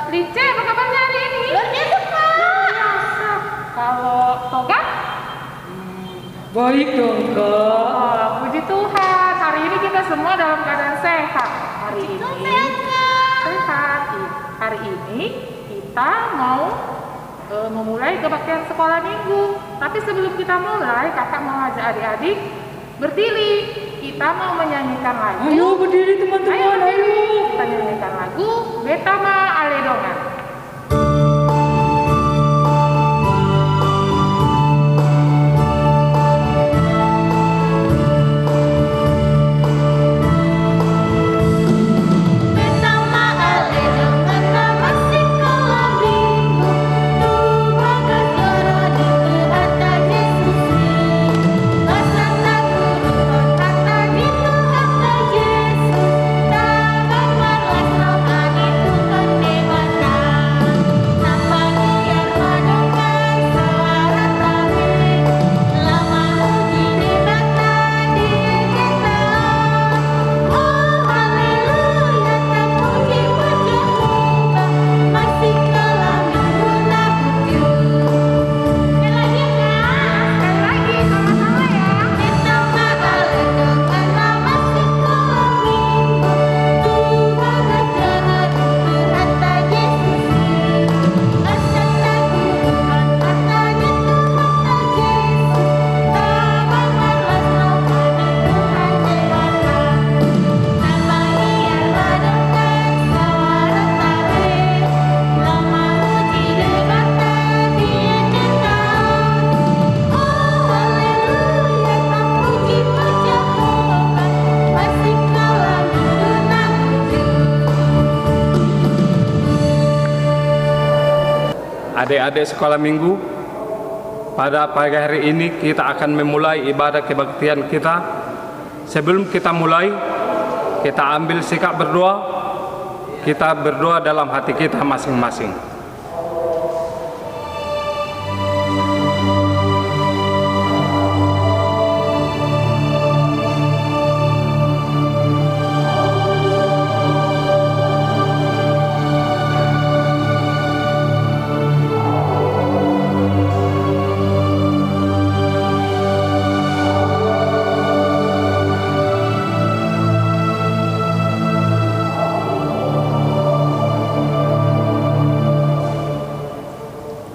Lince, apa kabarnya hari ini? Luar biasa, Kak. Luar biasa. Kalau Toga? Baik dong, Kak. Oh, puji Tuhan. Hari ini kita semua dalam keadaan sehat. Hari ini Sehat, Kak. sehat. Hari ini kita mau memulai kebaktian sekolah minggu. Tapi sebelum kita mulai, kakak mau ajak adik-adik berdiri. Kita mau menyanyikan lagu. Ayo berdiri teman-teman, ayo. Kita nyanyikan lagu Betama Aledongan. Adik-adik sekolah minggu, pada pagi hari ini kita akan memulai ibadah kebaktian kita. Sebelum kita mulai, kita ambil sikap berdoa. Kita berdoa dalam hati kita masing-masing.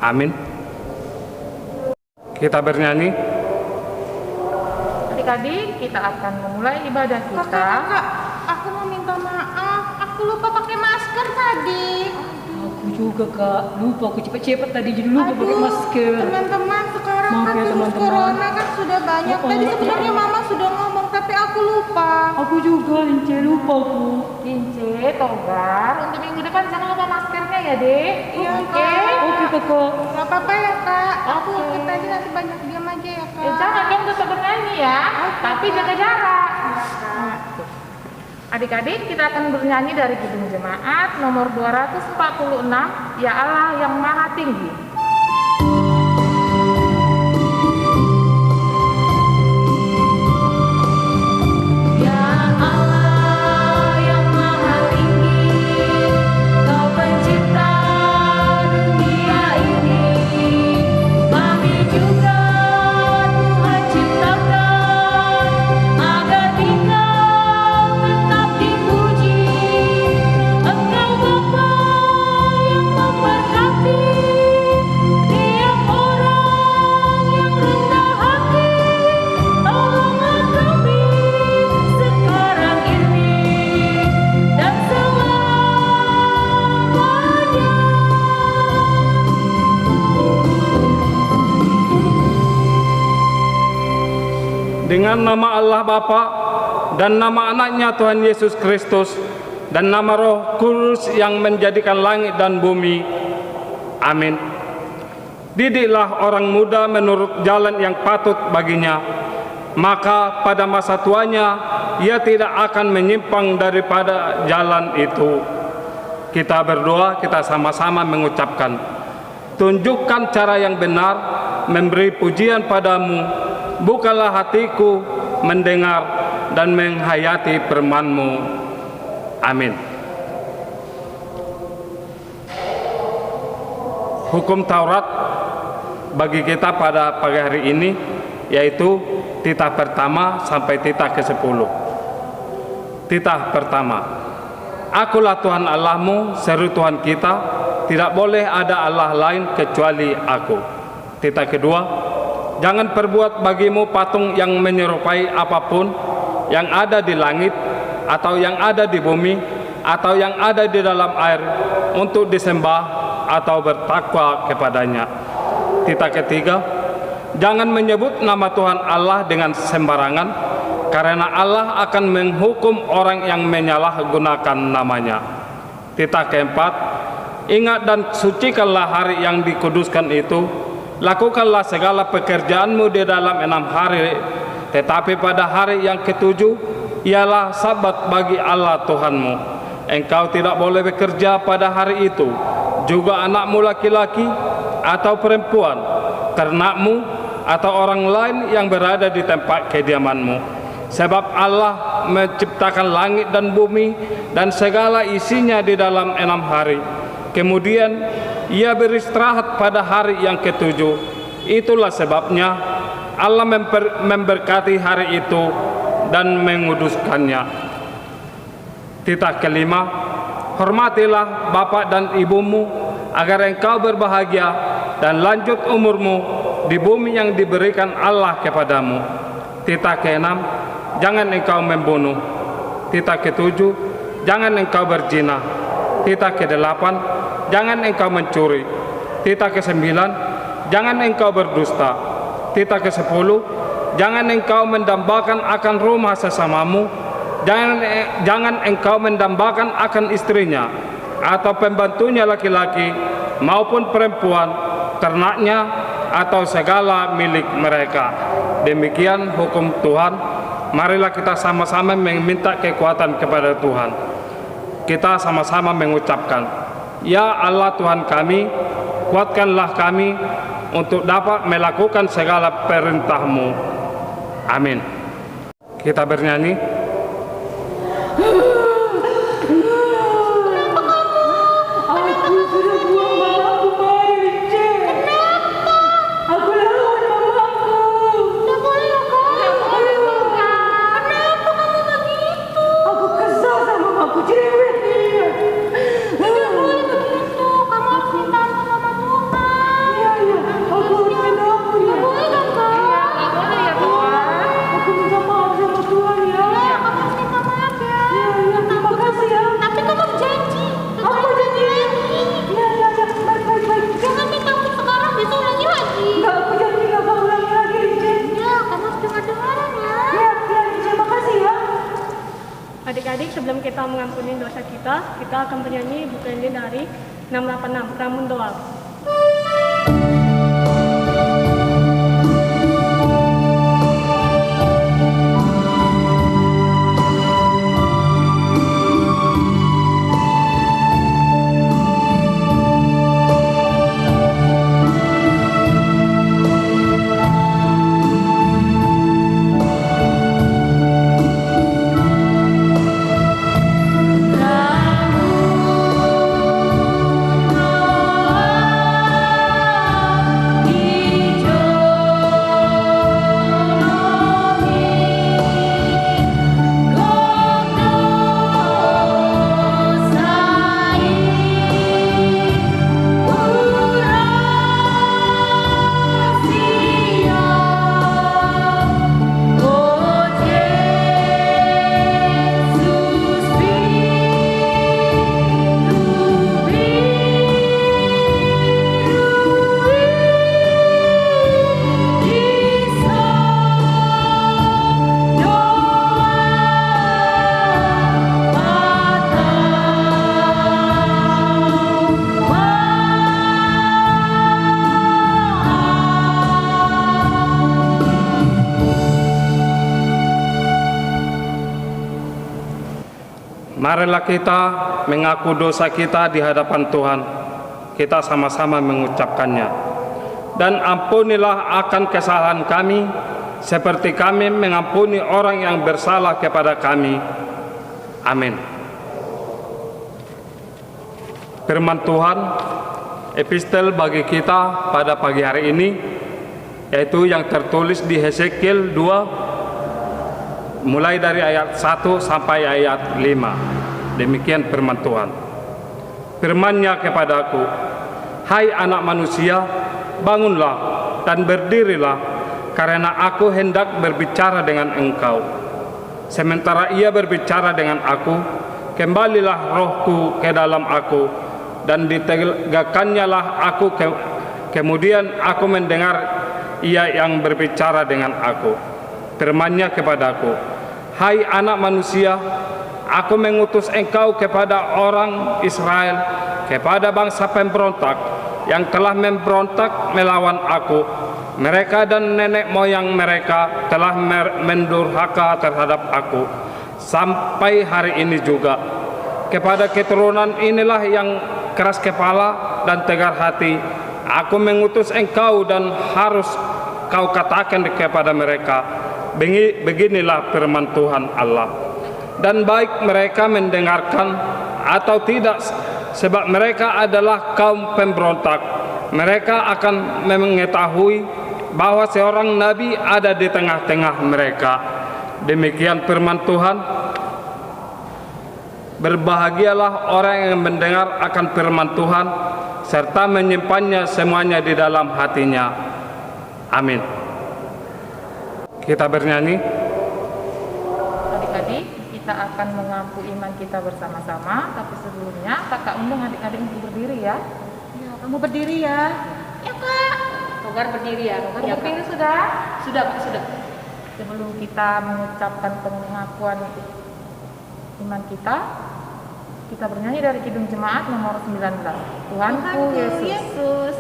Amin. Kita bernyanyi. Adik-adik, kita akan memulai ibadah kita. Kakak, aku mau minta maaf. Aku lupa pakai masker tadi. Aku juga, Kak. Lupa, aku cepet-cepet tadi jadi lupa pakai masker. Teman-teman, sekarang Maaf kan ya, virus teman-teman. corona kan sudah banyak. Tadi sebenarnya Mama sudah ngomong, tapi aku lupa. Aku juga, Lince, lupa aku. Lince, Togar, untuk minggu depan jangan lupa maskernya ya, Dek. Iya, Oke. Kak. Oke, Kakak. Gak apa-apa ya, Kak. Aku Oke. ikut aja, nanti banyak diam aja ya, Kak. Jangan dong tetap bernyanyi ya, tapi jaga jarak. Adik-adik, kita akan bernyanyi dari Kidung Jemaat nomor 246, Ya Allah yang Maha Tinggi. Dengan nama Allah Bapa dan nama anaknya Tuhan Yesus Kristus dan nama Roh Kudus yang menjadikan langit dan bumi. Amin. Didiklah orang muda menurut jalan yang patut baginya, maka pada masa tuanya ia tidak akan menyimpang daripada jalan itu. Kita berdoa, kita sama-sama mengucapkan, tunjukkan cara yang benar, memberi pujian padamu, bukalah hatiku mendengar dan menghayati firman-Mu. Amin. hukum Taurat bagi kita pada pagi hari ini, yaitu titah pertama sampai titah ke-10. Titah pertama, Akulah Tuhan Allahmu, seru Tuhan kita, tidak boleh ada Allah lain kecuali Aku. Titah kedua, jangan perbuat bagimu patung yang menyerupai apapun yang ada di langit, atau yang ada di bumi, atau yang ada di dalam air, untuk disembah atau bertakwa kepadanya. Titah ketiga, jangan menyebut nama Tuhan Allah dengan sembarangan, karena Allah akan menghukum orang yang menyalahgunakan namanya. Titah keempat, ingat dan sucikanlah hari yang dikuduskan itu, lakukanlah segala pekerjaanmu di dalam 6 hari, tetapi pada hari yang ke-7 ialah sabat bagi Allah Tuhanmu. Engkau tidak boleh bekerja pada hari itu, juga anakmu laki-laki atau perempuan, ternakmu, atau orang lain yang berada di tempat kediamanmu. Sebab Allah menciptakan langit dan bumi dan segala isinya di dalam 6 hari. Kemudian Ia beristirahat pada hari yang ke-7. Itulah sebabnya Allah memberkati hari itu dan menguduskannya. Titah kelima, hormatilah bapa dan ibumu, agar engkau berbahagia dan lanjut umurmu di bumi yang diberikan Allah kepadamu. Titah keenam, jangan engkau membunuh. Titah ketujuh, jangan engkau berzina. Titah kedelapan, jangan engkau mencuri. Titah kesembilan, jangan engkau berdusta. Titah ke-10, jangan engkau mendambakan akan rumah sesamamu. Jangan engkau mendambakan akan istrinya, atau pembantunya laki-laki maupun perempuan, ternaknya, atau segala milik mereka. Demikian hukum Tuhan. Marilah kita sama-sama meminta kekuatan kepada Tuhan. Kita sama-sama mengucapkan, Ya Allah Tuhan kami, kuatkanlah kami untuk dapat melakukan segala perintah-Mu. Amin. Kita bernyanyi. Aku sudah buang mamaku kemarin, Lince. Kenapa? Aku lawan mamaku. Tidak boleh kak. Tidak boleh, Mama. Kenapa kamu begitu? Aku kesal sama mamaku, cerewet dia. Tidak boleh begitu. Kamu harus minta ampun sama Tuhan. Iya, aku harus minta ampun ya. Boleh kan kak? Nggak boleh ya Tuhan. Aku minta maaf sama Tuhan ya. Ya, kamu harus minta maaf ya. Iya, terima kasih ya. Tapi kamu janji. Aku janji. Iya, baik. Jangan minta ampun sekarang, besok lagi. Enggak, aku janji nggak akan ulangi lagi, Lince. Ya, kamu harus dengar-dengaran ya. Iya, Lince, makasih ya. Adik-adik, sebelum kita mengampuni dosa kita akan bernyanyi buku dari 686, Ramun Doa. Marilah kita mengaku dosa kita di hadapan Tuhan. Kita sama-sama mengucapkannya. Dan ampunilah akan kesalahan kami, seperti kami mengampuni orang yang bersalah kepada kami. Amin. Firman Tuhan, epistel bagi kita pada pagi hari ini, yaitu yang tertulis di Hesekiel 2 mulai dari ayat 1 sampai ayat 5. Demikian firman Tuhan. Firman-Nya kepadaku, "Hai anak manusia, bangunlah dan berdirilah, karena aku hendak berbicara dengan engkau." Sementara ia berbicara dengan aku, kembalilah rohku ke dalam aku, dan ditegakkannya lah aku. Kemudian aku mendengar ia yang berbicara dengan aku. Firman-Nya kepadaku, "Hai anak manusia, aku mengutus engkau kepada orang Israel, kepada bangsa pemberontak yang telah memberontak melawan aku. Mereka dan nenek moyang mereka telah mendurhaka terhadap aku sampai hari ini juga. Kepada keturunan inilah yang keras kepala dan tegar hati, aku mengutus engkau dan harus kau katakan kepada mereka, beginilah firman Tuhan Allah. Dan baik mereka mendengarkan atau tidak, sebab mereka adalah kaum pemberontak, mereka akan mengetahui bahwa seorang nabi ada di tengah-tengah mereka." Demikian firman Tuhan. Berbahagialah orang yang mendengar akan firman Tuhan serta menyimpannya semuanya di dalam hatinya. Amin. Kita bernyanyi. Adik-adik, kita akan mengaku iman kita bersama-sama, tapi sebelumnya kakak undang adik-adik untuk berdiri ya. Ya, kamu berdiri ya. Ya Kak. Togar berdiri ya. Togar Ya, berdiri sudah? Sudah Pak, sudah. Sebelum kita mengucapkan pengakuan iman kita bernyanyi dari Kidung Jemaat nomor 19. Tuhanku Yesus.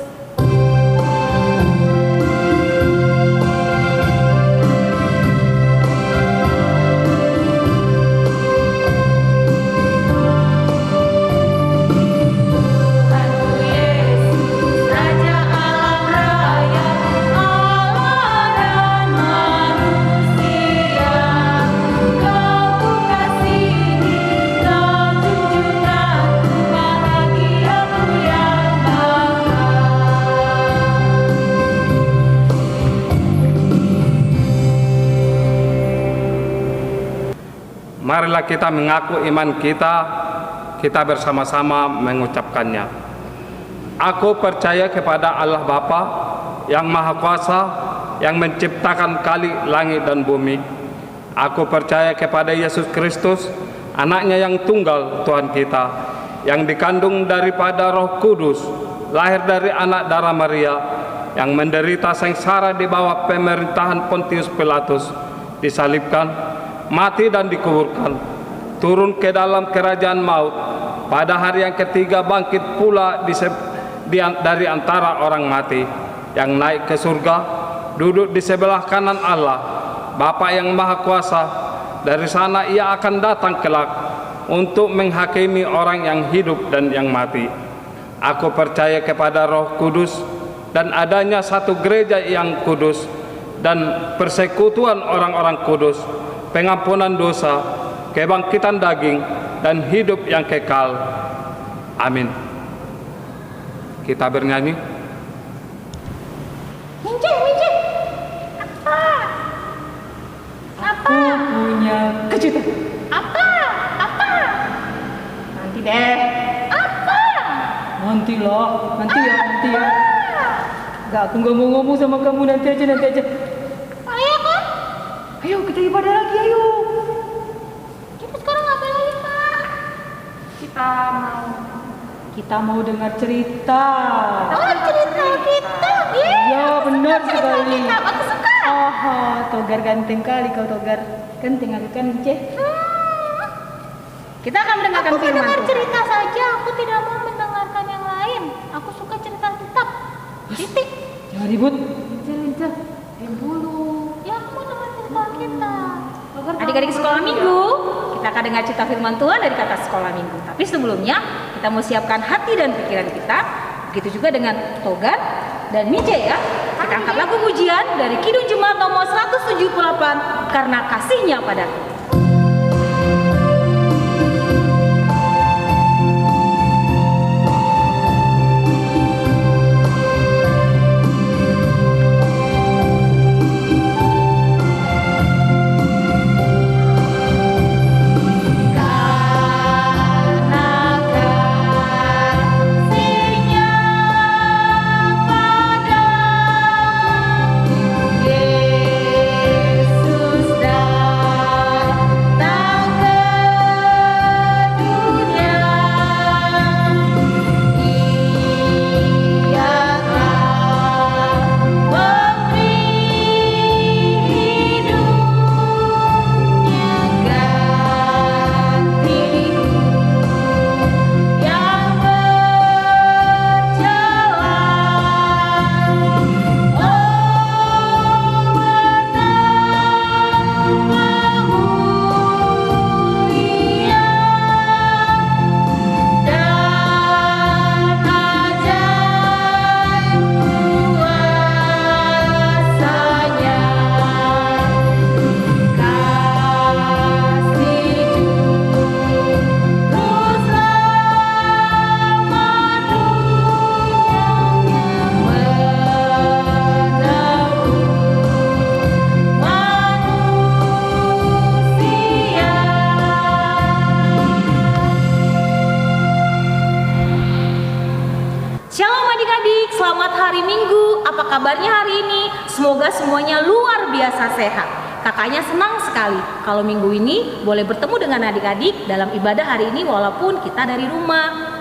Marilah kita mengaku iman kita bersama-sama mengucapkannya. Aku percaya kepada Allah Bapa yang Maha Kuasa, yang menciptakan kali langit dan bumi. Aku percaya kepada Yesus Kristus, anaknya yang tunggal Tuhan kita, yang dikandung daripada Roh Kudus, lahir dari anak darah Maria, yang menderita sengsara di bawah pemerintahan Pontius Pilatus, disalibkan, mati dan dikuburkan, turun ke dalam kerajaan maut, pada hari yang ketiga bangkit pula dari antara orang mati, yang naik ke surga, duduk di sebelah kanan Allah, Bapa yang Maha Kuasa. Dari sana ia akan datang kelak untuk menghakimi orang yang hidup dan yang mati. Aku percaya kepada Roh Kudus dan adanya satu gereja yang kudus dan persekutuan orang-orang kudus, pengampunan dosa, kebangkitan daging, dan hidup yang kekal. Amin. Kita bernyanyi. Mince. Apa? Aku punya kejutan. Apa? Nanti deh. Apa? Nanti ya. Enggak, aku nggak mau ngomong sama kamu, nanti aja. Ayo kan? Ayo kita ibadah lagi, ayo. Kita sekarang ngapain lagi Kak? Kita mau dengar cerita. Oh, cerita kita. Iya, benar sekali. Kita, aku suka. Oh, Togar ganteng kali kau, Togar. Ganteng aku kan, Ceh. Kita akan mendengarkan Aku mendengar Tuhan. cerita saja, aku tidak mau mendengarkan yang lain. Aku suka cerita Alkitab. Titik. Jangan ribut. Cerita dulu. Ya, aku mau dengar cerita Alkitab. Adik-adik sekolah minggu, kita akan dengar cerita firman Tuhan dari kata sekolah minggu. Tapi sebelumnya, kita mau siapkan hati dan pikiran kita. Begitu juga dengan Togar dan Mije ya. Kita angkat lagu pujian dari Kidung Jemaat nomor 178, Karena Kasihnya Padaku. Shalom adik-adik, selamat hari Minggu. Apa kabarnya hari ini? Semoga semuanya luar biasa sehat. Kakaknya senang sekali kalau minggu ini boleh bertemu dengan adik-adik dalam ibadah hari ini walaupun kita dari rumah.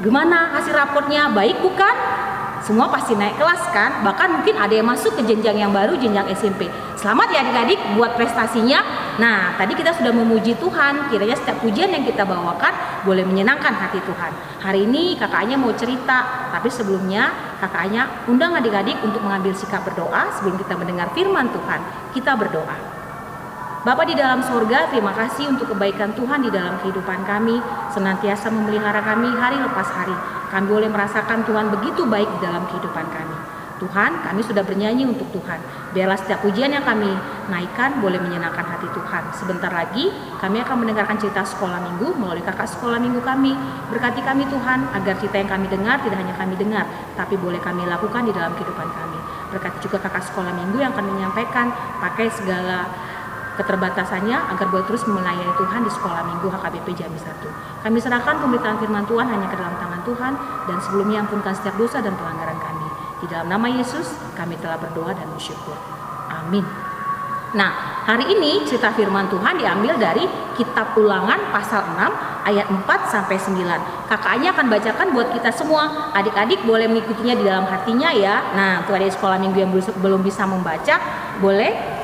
Gimana hasil raportnya? Baik bukan? Semua pasti naik kelas kan? Bahkan mungkin ada yang masuk ke jenjang yang baru, jenjang SMP. Selamat ya adik-adik buat prestasinya. Nah, tadi kita sudah memuji Tuhan. Kiranya setiap pujian yang kita bawakan boleh menyenangkan hati Tuhan. Hari ini kakaknya mau cerita, tapi sebelumnya kakaknya undang adik-adik untuk mengambil sikap berdoa sebelum kita mendengar firman Tuhan. Kita berdoa. Bapa di dalam sorga, terima kasih untuk kebaikan Tuhan di dalam kehidupan kami, senantiasa memelihara kami hari lepas hari. Kami boleh merasakan Tuhan begitu baik di dalam kehidupan kami. Tuhan, kami sudah bernyanyi untuk Tuhan. Biarlah setiap pujian yang kami naikkan boleh menyenangkan hati Tuhan. Sebentar lagi kami akan mendengarkan cerita sekolah minggu melalui kakak sekolah minggu kami. Berkati kami Tuhan, agar cerita yang kami dengar tidak hanya kami dengar, tapi boleh kami lakukan di dalam kehidupan kami. Berkati juga kakak sekolah minggu yang akan menyampaikan, pakai segala keterbatasannya agar boleh terus melayani Tuhan di sekolah minggu HKBP Jambi 1. Kami serahkan pemberitaan firman Tuhan hanya ke dalam tangan Tuhan, dan sebelumnya ampunkan setiap dosa dan pelanggaran kami. Di dalam nama Yesus kami telah berdoa dan bersyukur. Amin. Nah, hari ini cerita firman Tuhan diambil dari Kitab Ulangan pasal 6 ayat 4 sampai 9. Kakaknya akan bacakan buat kita semua. Adik-adik boleh mengikutinya di dalam hatinya ya. Nah, untuk adik sekolah minggu yang belum bisa membaca, boleh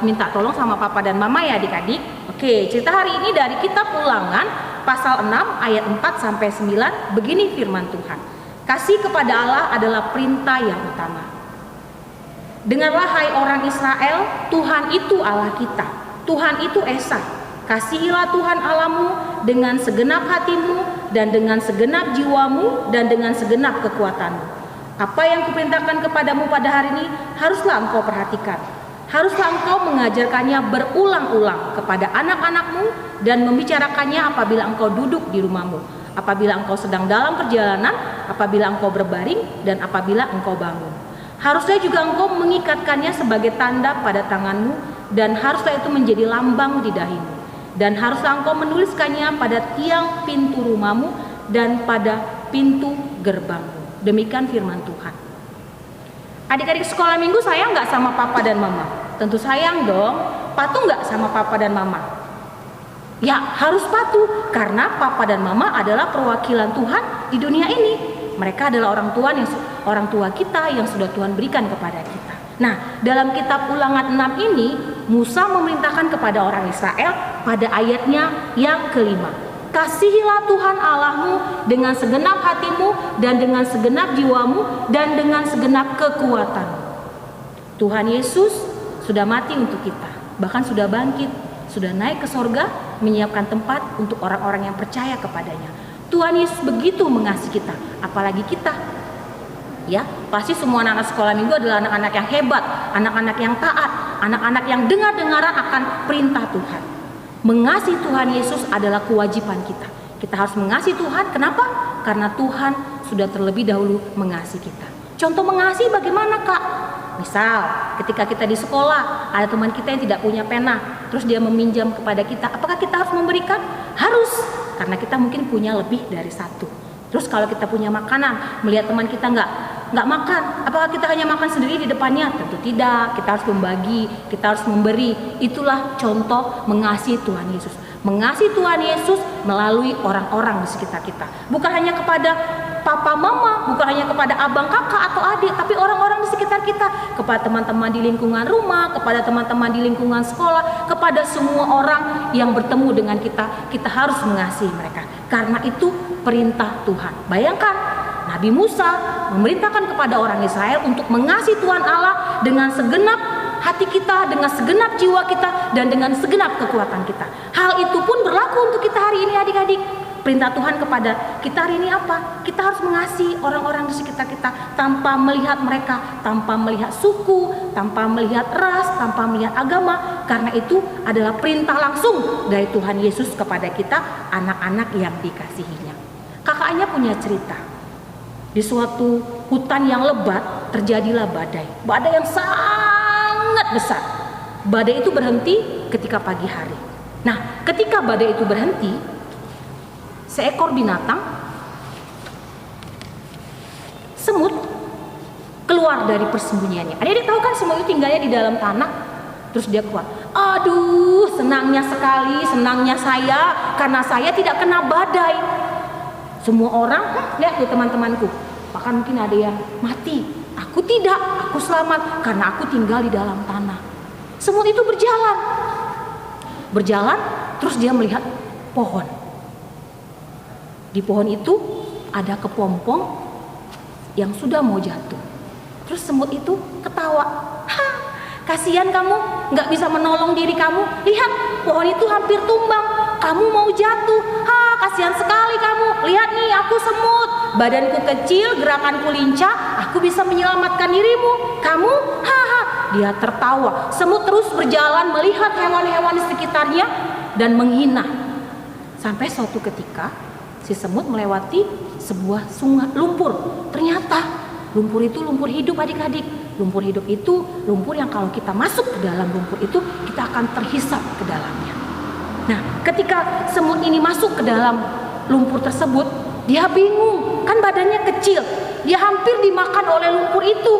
minta tolong sama papa dan mama ya adik-adik. Oke, cerita hari ini dari Kitab Ulangan pasal 6 ayat 4 sampai 9. Begini firman Tuhan. Kasih kepada Allah adalah perintah yang utama. Dengarlah hai orang Israel, Tuhan itu Allah kita. Tuhan itu Esa. Kasihilah Tuhan Allahmu dengan segenap hatimu dan dengan segenap jiwamu dan dengan segenap kekuatanmu. Apa yang kuperintahkan kepadamu pada hari ini haruslah engkau perhatikan. Haruslah engkau mengajarkannya berulang-ulang kepada anak-anakmu dan membicarakannya apabila engkau duduk di rumahmu, apabila engkau sedang dalam perjalanan, apabila engkau berbaring, dan apabila engkau bangun. Haruslah juga engkau mengikatkannya sebagai tanda pada tanganmu, dan haruslah itu menjadi lambang di dahimu. Dan haruslah engkau menuliskannya pada tiang pintu rumahmu dan pada pintu gerbangmu. Demikian firman Tuhan. Adik-adik sekolah minggu sayang nggak sama papa dan mama? Tentu sayang dong. Patuh nggak sama papa dan mama? Ya harus patuh, karena papa dan mama adalah perwakilan Tuhan di dunia ini. Mereka adalah orang tua kita yang sudah Tuhan berikan kepada kita. Nah, dalam Kitab Ulangan 6 ini, Musa memerintahkan kepada orang Israel pada ayatnya yang kelima. Kasihilah Tuhan Allahmu dengan segenap hatimu dan dengan segenap jiwamu dan dengan segenap kekuatanmu. Tuhan Yesus sudah mati untuk kita, bahkan sudah bangkit, sudah naik ke sorga, menyiapkan tempat untuk orang-orang yang percaya kepadanya. Tuhan Yesus begitu mengasihi kita, apalagi kita. Ya, pasti semua anak-anak sekolah minggu adalah anak-anak yang hebat, anak-anak yang taat, anak-anak yang dengar-dengaran akan perintah Tuhan. Mengasihi Tuhan Yesus adalah kewajiban kita. Kita harus mengasihi Tuhan. Kenapa? Karena Tuhan sudah terlebih dahulu mengasihi kita. Contoh mengasihi bagaimana, Kak? Misal, ketika kita di sekolah, ada teman kita yang tidak punya pena, terus dia meminjam kepada kita. Apakah kita harus memberikan? Harus, karena kita mungkin punya lebih dari satu. Terus kalau kita punya makanan, melihat teman kita nggak makan, apakah kita hanya makan sendiri di depannya? Tentu tidak. Kita harus membagi, kita harus memberi. Itulah contoh mengasihi Tuhan Yesus. Mengasihi Tuhan Yesus melalui orang-orang di sekitar kita. Bukan hanya kepada papa mama, bukan hanya kepada abang kakak atau adik, tapi orang-orang di sekitar kita, kepada teman-teman di lingkungan rumah, kepada teman-teman di lingkungan sekolah, kepada semua orang yang bertemu dengan kita. Kita harus mengasihi mereka. Karena itu perintah Tuhan. Bayangkan, Nabi Musa memerintahkan kepada orang Israel untuk mengasihi Tuhan Allah dengan segenap hati kita, dengan segenap jiwa kita, dan dengan segenap kekuatan kita. Hal itu pun berlaku untuk kita hari ini adik-adik. Perintah Tuhan kepada kita hari ini apa? Kita harus mengasihi orang-orang di sekitar kita tanpa melihat mereka, tanpa melihat suku, tanpa melihat ras, tanpa melihat agama. Karena itu adalah perintah langsung dari Tuhan Yesus kepada kita, anak-anak yang dikasihinya. Kakaknya punya cerita. Di suatu hutan yang lebat terjadilah badai. Badai yang sangat besar. Badai itu berhenti ketika pagi hari. Nah, ketika badai itu berhenti, seekor binatang semut keluar dari persembunyiannya. Adik-adik tahu kan semut itu tinggalnya di dalam tanah. Terus dia keluar. Aduh, senangnya sekali, senangnya saya karena saya tidak kena badai. Semua orang, lihat tuh teman-temanku. Bahkan mungkin ada yang mati. Aku tidak, aku selamat karena aku tinggal di dalam tanah. Semut itu berjalan. Berjalan, terus dia melihat pohon. Di pohon itu ada kepompong yang sudah mau jatuh. Terus semut itu ketawa. Hah, kasihan kamu, nggak bisa menolong diri kamu. Lihat, pohon itu hampir tumbang. Kamu mau jatuh. Hah, kasihan sekali kamu. Lihat nih, aku semut. Badanku kecil, gerakanku lincah. Aku bisa menyelamatkan dirimu. Kamu, haha. Dia tertawa. Semut terus berjalan melihat hewan-hewan di sekitarnya dan menghina. Sampai suatu ketika, si semut melewati sebuah sungai lumpur. Ternyata lumpur itu lumpur hidup adik-adik. Lumpur hidup itu lumpur yang kalau kita masuk ke dalam lumpur itu, kita akan terhisap ke dalamnya. Nah, ketika semut ini masuk ke dalam lumpur tersebut, dia bingung, kan badannya kecil. Dia hampir dimakan oleh lumpur itu.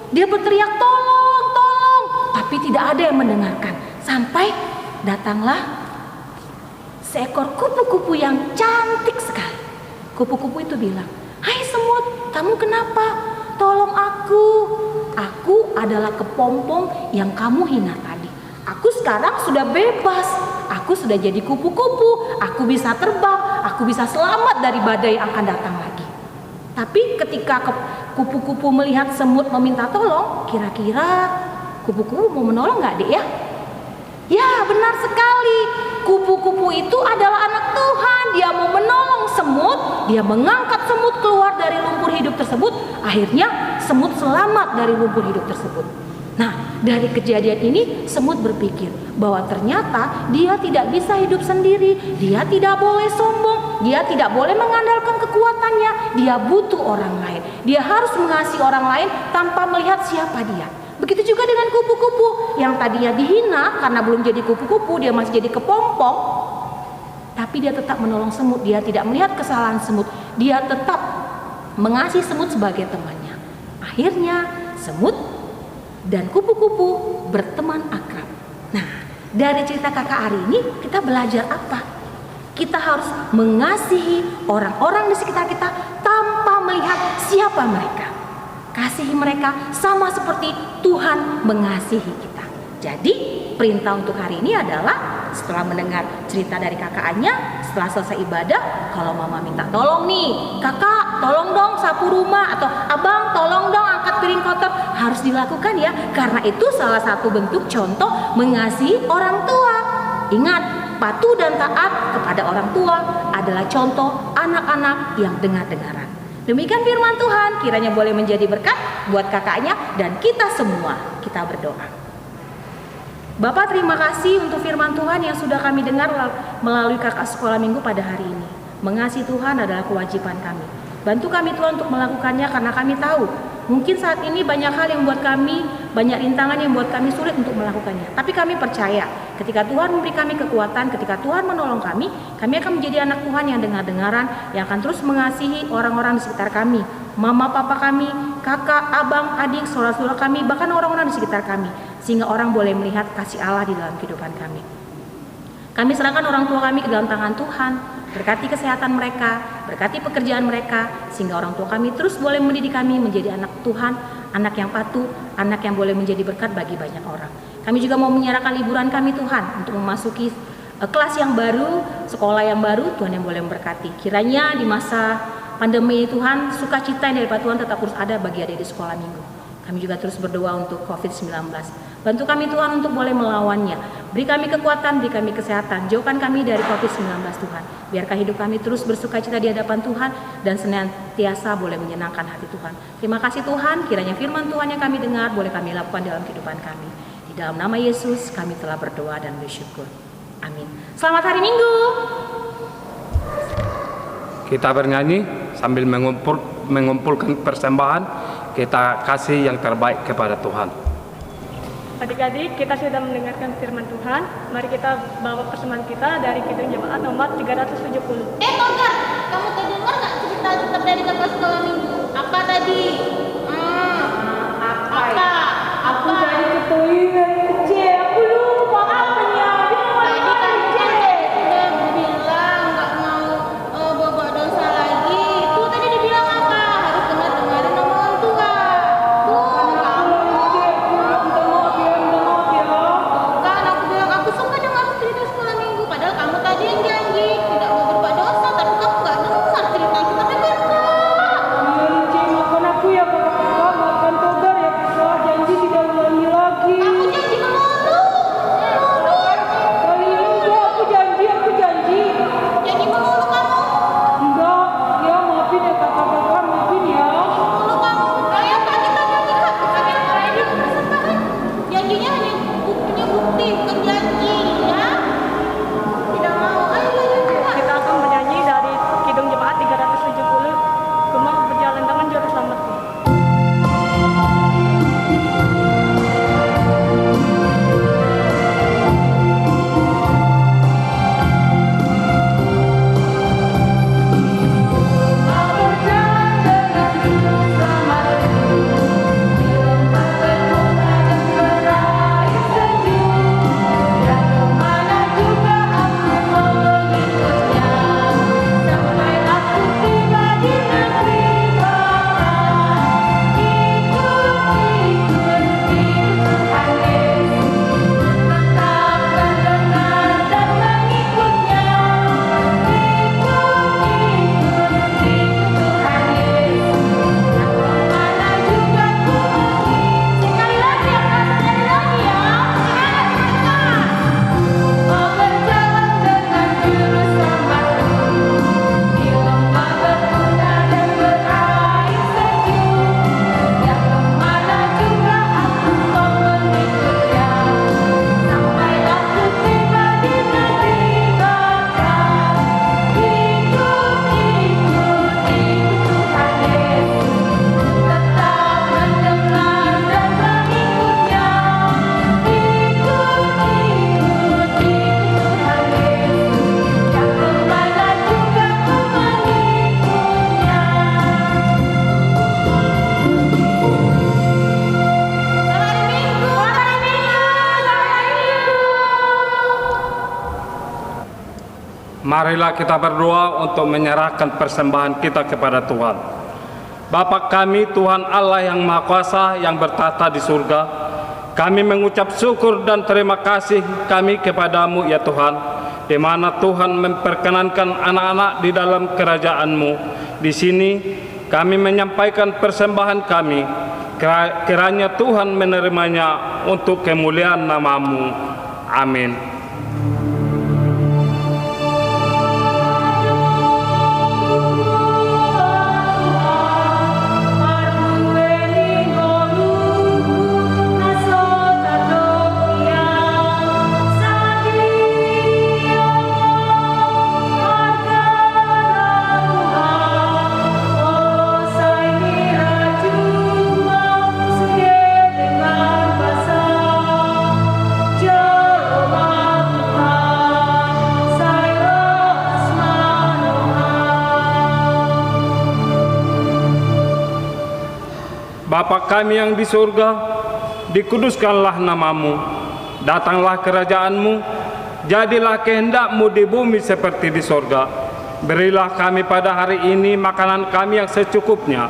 Dia berteriak, tolong, tolong. Tapi tidak ada yang mendengarkan. Sampai datanglah seekor kupu-kupu yang cantik sekali. Kupu-kupu itu bilang, hai semut, kamu kenapa? Tolong aku. Aku adalah kepompong yang kamu hina tadi. Aku sekarang sudah bebas. Aku sudah jadi kupu-kupu. Aku bisa terbang. Aku bisa selamat dari badai yang akan datang lagi. Tapi ketika kupu-kupu melihat semut meminta tolong, kira-kira kupu-kupu mau menolong nggak, Dek ya? Ya, benar sekali. Kupu-kupu itu adalah anak Tuhan. Dia mau menolong semut. Dia mengangkat semut keluar dari lumpur hidup tersebut. Akhirnya semut selamat dari lumpur hidup tersebut. Nah, dari kejadian ini semut berpikir bahwa ternyata dia tidak bisa hidup sendiri. Dia tidak boleh sombong. Dia tidak boleh mengandalkan kekuatannya. Dia butuh orang lain. Dia harus mengasihi orang lain tanpa melihat siapa dia. Begitu juga dengan kupu-kupu yang tadinya dihina karena belum jadi kupu-kupu, dia masih jadi kepompong. Tapi dia tetap menolong semut. Dia tidak melihat kesalahan semut. Dia tetap mengasihi semut sebagai temannya. Akhirnya semut dan kupu-kupu berteman akrab. Nah, dari cerita kakak hari ini kita belajar apa? Kita harus mengasihi orang-orang di sekitar kita tanpa melihat siapa mereka. Kasihi mereka sama seperti Tuhan mengasihi kita. Jadi perintah untuk hari ini adalah setelah mendengar cerita dari kakaknya, setelah selesai ibadah, kalau mama minta tolong nih, kakak tolong dong sapu rumah, atau abang tolong dong angkat piring kotor, harus dilakukan ya. Karena itu salah satu bentuk contoh mengasihi orang tua. Ingat, patuh dan taat kepada orang tua adalah contoh anak-anak yang dengar-dengaran. Demikian firman Tuhan, kiranya boleh menjadi berkat buat kakaknya dan kita semua. Kita berdoa. Bapak, terima kasih untuk firman Tuhan yang sudah kami dengar melalui kakak sekolah minggu pada hari ini. Mengasihi Tuhan adalah kewajiban kami. Bantu kami Tuhan untuk melakukannya karena kami tahu mungkin saat ini banyak hal yang buat kami, banyak rintangan yang buat kami sulit untuk melakukannya. Tapi kami percaya ketika Tuhan memberi kami kekuatan, ketika Tuhan menolong kami akan menjadi anak Tuhan yang dengar-dengaran, yang akan terus mengasihi orang-orang di sekitar kami. Mama, papa kami, kakak, abang, adik, saudara-saudara kami, bahkan orang-orang di sekitar kami. Sehingga orang boleh melihat kasih Allah di dalam kehidupan kami. Kami serahkan orang tua kami ke dalam tangan Tuhan. Berkati kesehatan mereka, berkati pekerjaan mereka, sehingga orang tua kami terus boleh mendidik kami menjadi anak Tuhan, anak yang patuh, anak yang boleh menjadi berkat bagi banyak orang. Kami juga mau menyerahkan liburan kami Tuhan untuk memasuki kelas yang baru, sekolah yang baru, Tuhan yang boleh memberkati. Kiranya di masa pandemi Tuhan, sukacita yang daripada Tuhan tetap terus ada bagi adik di sekolah minggu. Kami juga terus berdoa untuk COVID-19. Bantu kami Tuhan untuk boleh melawannya. Beri kami kekuatan, beri kami kesehatan. Jauhkan kami dari COVID-19 Tuhan. Biarkah hidup kami terus bersukacita di hadapan Tuhan dan senantiasa boleh menyenangkan hati Tuhan. Terima kasih Tuhan, kiranya firman Tuhan yang kami dengar boleh kami lakukan dalam kehidupan kami. Di dalam nama Yesus kami telah berdoa dan bersyukur. Amin. Selamat hari Minggu. Kita bernyanyi sambil mengumpulkan persembahan. Kita kasih yang terbaik kepada Tuhan. Adik-adik, kita sudah mendengarkan firman Tuhan. Mari kita bawa persembahan kita dari Kidung Jemaat nomor 370. Togar, kamu kedengar nggak cerita dari kakak sekolah minggu? Apa tadi? janji. Apa? Aku tadi ke toilet, Ce. Aku lupa apanya. Tadi kan udah bilang nggak mau bawa dosa lagi. Tuh tadi dibilang apa? Harus dengar-dengarin sama orang tua. Tuh kamu. Kan aku bilang aku suka dengar cerita sekolah minggu. Padahal kamu tadi yang janji tidak mau berbuat dosa, tapi kamu nggak dengar cerita kita dengar kak. Maafkan aku ya kakak, maafkan Togar ya kakak, janji tidak ulangi lagi. Aku janji mengeluh. Kali ini enggak, aku janji. Janji mengeluh kamu. Enggak, ya maafin ya kakak, maafin ya. Mengeluh kamu. Ayo kak kita janji kak. Kita yang terakhir persembahan. Janjinya hanya punya bukti, bukan janji ya. Tidak mau. Ayo kak. Kita akan bernyanyi dari Kidung Jemaat 370, Gemah Berjalan dengan Juru Selamatku. Marilah kita berdoa untuk menyerahkan persembahan kita kepada Tuhan. Bapa kami, Tuhan Allah yang Maha Kuasa yang bertata di surga, kami mengucap syukur dan terima kasih kami kepadamu ya Tuhan, di mana Tuhan memperkenankan anak-anak di dalam kerajaan-Mu. Di sini kami menyampaikan persembahan kami, kiranya Tuhan menerimanya untuk kemuliaan nama-Mu. Amin. Bapa kami yang di surga, dikuduskanlah namamu, datanglah kerajaan-Mu, jadilah kehendak-Mu di bumi seperti di surga. Berilah kami pada hari ini makanan kami yang secukupnya,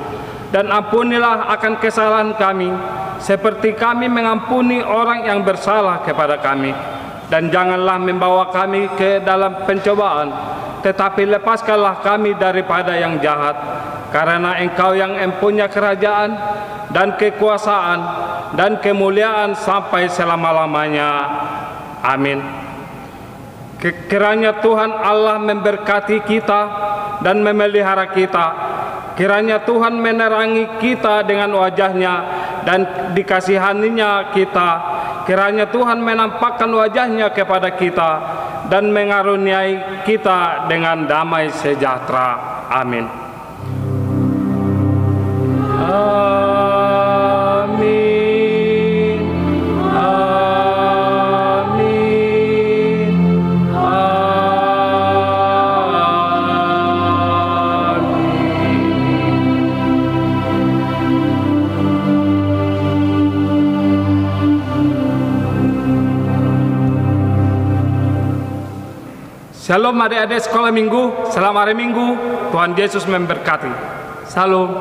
dan ampunilah akan kesalahan kami, seperti kami mengampuni orang yang bersalah kepada kami. Dan janganlah membawa kami ke dalam pencobaan, tetapi lepaskanlah kami daripada yang jahat. Karena Engkau yang mempunyai kerajaan dan kekuasaan dan kemuliaan sampai selama-lamanya. Amin. Kiranya Tuhan Allah memberkati kita dan memelihara kita. Kiranya Tuhan menerangi kita dengan wajah-Nya dan dikasihaninya kita. Kiranya Tuhan menampakkan wajah-Nya kepada kita dan mengaruniai kita dengan damai sejahtera. Amin. Amin. Amin. Amin. Shalom adik-adik sekolah minggu, selamat hari Minggu, Tuhan Yesus memberkati. Salam.